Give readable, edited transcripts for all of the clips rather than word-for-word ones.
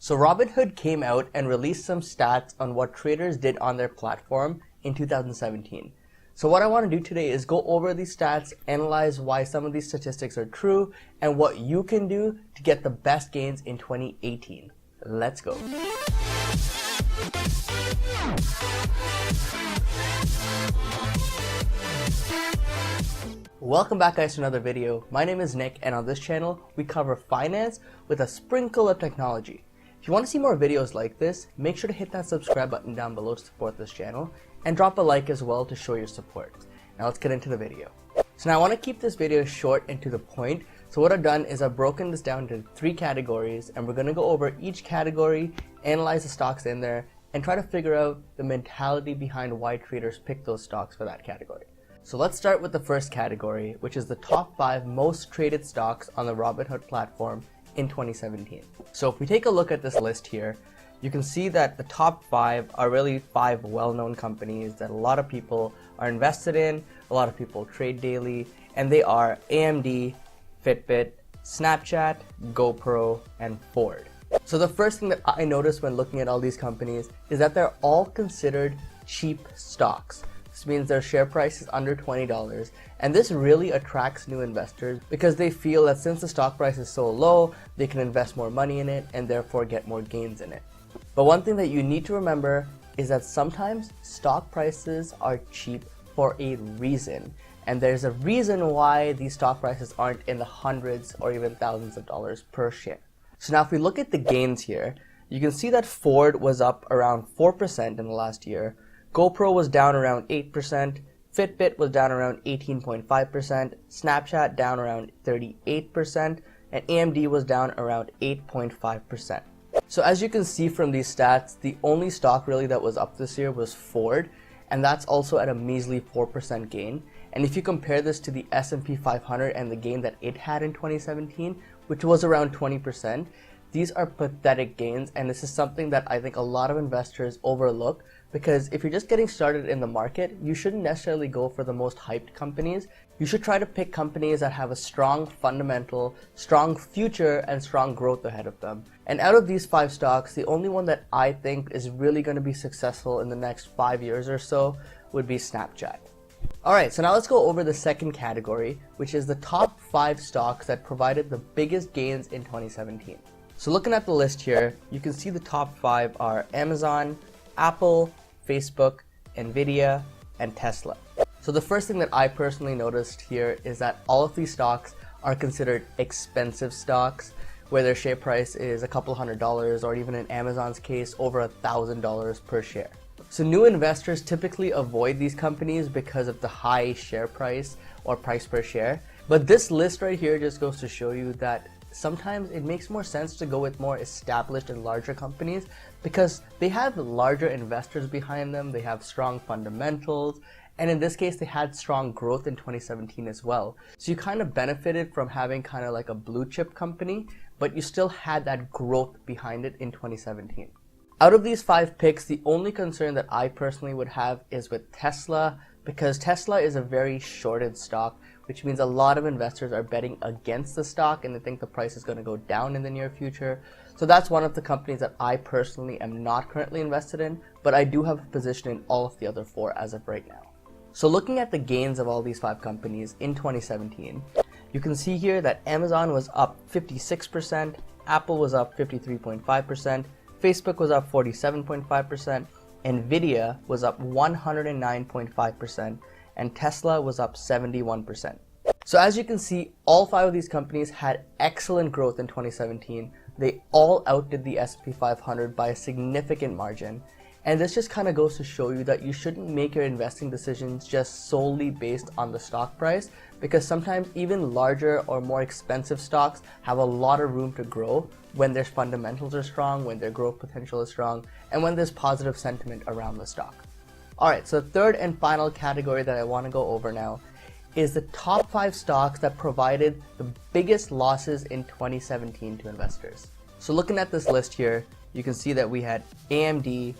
So Robinhood came out and released some stats on what traders did on their platform in 2017. So what I want to do today is go over these stats, analyze why some of these statistics are true, and what you can do to get the best gains in 2018. Let's go. Welcome back guys to another video. My name is Nick, and on this channel we cover finance with a sprinkle of technology. If you want to see more videos like this, make sure to hit that subscribe button down below to support this channel, and drop a like as well to show your support. Now let's get into the video. So now I want to keep this video short and to the point, so what I've done is I've broken this down into 3 categories, and we're going to go over each category, analyze the stocks in there, and try to figure out the mentality behind why traders pick those stocks for that category. So let's start with the first category, which is the top 5 most traded stocks on the Robinhood platform in 2017. So if we take a look at this list here, you can see that the top 5 are really 5 well-known companies that a lot of people are invested in, a lot of people trade daily, and they are AMD, Fitbit, Snapchat, GoPro, and Ford. So the first thing that I noticed when looking at all these companies is that they're all considered cheap stocks. This means their share price is under $20, and this really attracts new investors because they feel that since the stock price is so low, they can invest more money in it and therefore get more gains in it. But one thing that you need to remember is that sometimes stock prices are cheap for a reason, and there's a reason why these stock prices aren't in the hundreds or even thousands of dollars per share. So now if we look at the gains here, you can see that Ford was up around 4% in the last year, GoPro was down around 8%, Fitbit was down around 18.5%, Snapchat down around 38%, and AMD was around 8.5%. So as you can see from these stats, the only stock really that was up this year was Ford, and that's also at a measly 4% gain. And if you compare this to the S&P 500 and the gain that it had in 2017, which was around 20%, these are pathetic gains, and this is something that I think a lot of investors overlook, because if you're just getting started in the market, you shouldn't necessarily go for the most hyped companies. You should try to pick companies that have a strong fundamental, strong future, and strong growth ahead of them. And out of these 5 stocks, the only one that I think is really going to be successful in the next 5 years or so would be Snapchat. Alright, so now let's go over the second category, which is the top 5 stocks that provided the biggest gains in 2017. So looking at the list here, you can see the top 5 are Amazon, Apple, Facebook, Nvidia, and Tesla. So the first thing that I personally noticed here is that all of these stocks are considered expensive stocks, where their share price is a couple $100, or even in Amazon's case, over $1,000 per share. So new investors typically avoid these companies because of the high share price or price per share. But this list right here just goes to show you that sometimes it makes more sense to go with more established and larger companies because they have larger investors behind them, they have strong fundamentals, and in this case they had strong growth in 2017 as well. So you kind of benefited from having kind of like a blue chip company, but you still had that growth behind it in 2017. Out of these 5 picks, the only concern that I personally would have is with Tesla, because Tesla is a very shorted stock, which means a lot of investors are betting against the stock and they think the price is going to go down in the near future. So that's one of the companies that I personally am not currently invested in, but I do have a position in all of the other 4 as of right now. So looking at the gains of all these 5 companies in 2017, you can see here that Amazon was up 56%, Apple was up 53.5%, Facebook was up 47.5%, Nvidia was up 109.5%, and Tesla was up 71%. So as you can see, all 5 of these companies had excellent growth in 2017. They all outdid the S&P 500 by a significant margin. And this just kind of goes to show you that you shouldn't make your investing decisions just solely based on the stock price, because sometimes even larger or more expensive stocks have a lot of room to grow when their fundamentals are strong, when their growth potential is strong, and when there's positive sentiment around the stock. Alright, so the third and final category that I want to go over now is the top 5 stocks that provided the biggest losses in 2017 to investors. So looking at this list here, you can see that we had AMD,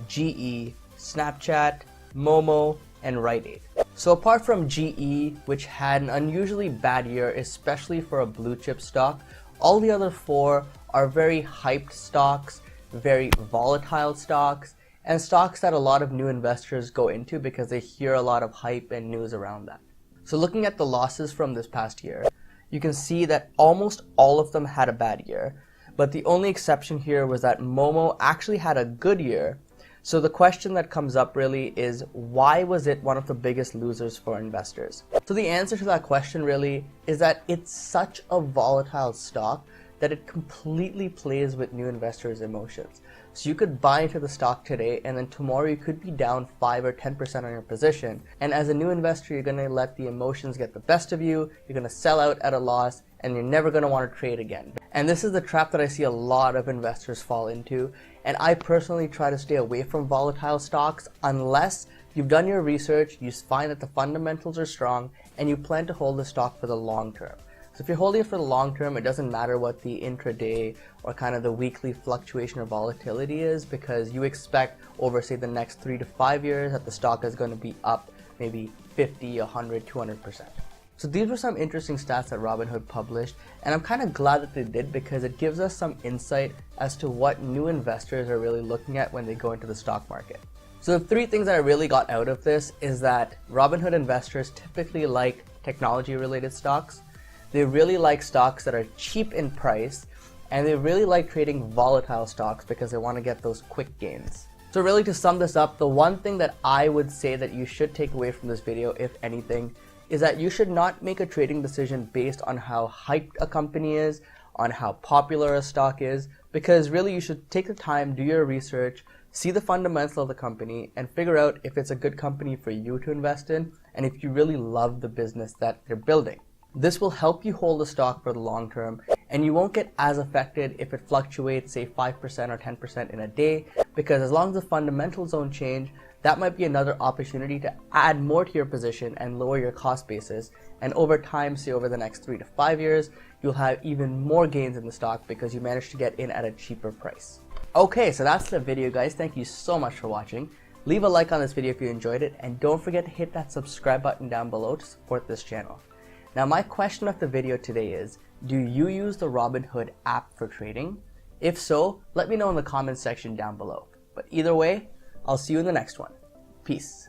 GE, Snapchat, Momo, and Rite Aid. So apart from GE, which had an unusually bad year, especially for a blue chip stock, All the other 4 are very hyped stocks, very volatile stocks, and stocks that a lot of new investors go into because they hear a lot of hype and news around that. So looking at the losses from this past year, you can see that almost all of them had a bad year, but the only exception here was that Momo actually had a good year. So the question that comes up really is, why was it one of the biggest losers for investors? So the answer to that question really is that it's such a volatile stock that it completely plays with new investors' emotions. So you could buy into the stock today and then tomorrow you could be down 5 or 10% on your position. And as a new investor, you're going to let the emotions get the best of you. You're going to sell out at a loss and you're never going to want to trade again. And this is the trap that I see a lot of investors fall into. And I personally try to stay away from volatile stocks unless you've done your research, you find that the fundamentals are strong, and you plan to hold the stock for the long term. So if you're holding it for the long term, it doesn't matter what the intraday or kind of the weekly fluctuation or volatility is, because you expect over, say, the next 3 to 5 years that the stock is going to be up maybe 50, 100, 200%. So these were some interesting stats that Robinhood published, and I'm kind of glad that they did because it gives us some insight as to what new investors are really looking at when they go into the stock market. So the 3 things that I really got out of this is that Robinhood investors typically like technology-related stocks. They really like stocks that are cheap in price, and they really like trading volatile stocks because they want to get those quick gains. So really, to sum this up, the one thing that I would say that you should take away from this video, if anything, is that you should not make a trading decision based on how hyped a company is, on how popular a stock is, because really you should take the time, do your research, see the fundamentals of the company, and figure out if it's a good company for you to invest in, and if you really love the business that they're building. This will help you hold the stock for the long term, and you won't get as affected if it fluctuates, say 5% or 10% in a day, because as long as the fundamentals don't change, that might be another opportunity to add more to your position and lower your cost basis. And over time, say over the next 3 to 5 years, you'll have even more gains in the stock because you managed to get in at a cheaper price. Okay, so that's the video, guys. Thank you so much for watching. Leave a like on this video if you enjoyed it, and don't forget to hit that subscribe button down below to support this channel. Now, my question of the video today is, do you use the Robinhood app for trading? If so, let me know in the comments section down below. But either way, I'll see you in the next one. Peace.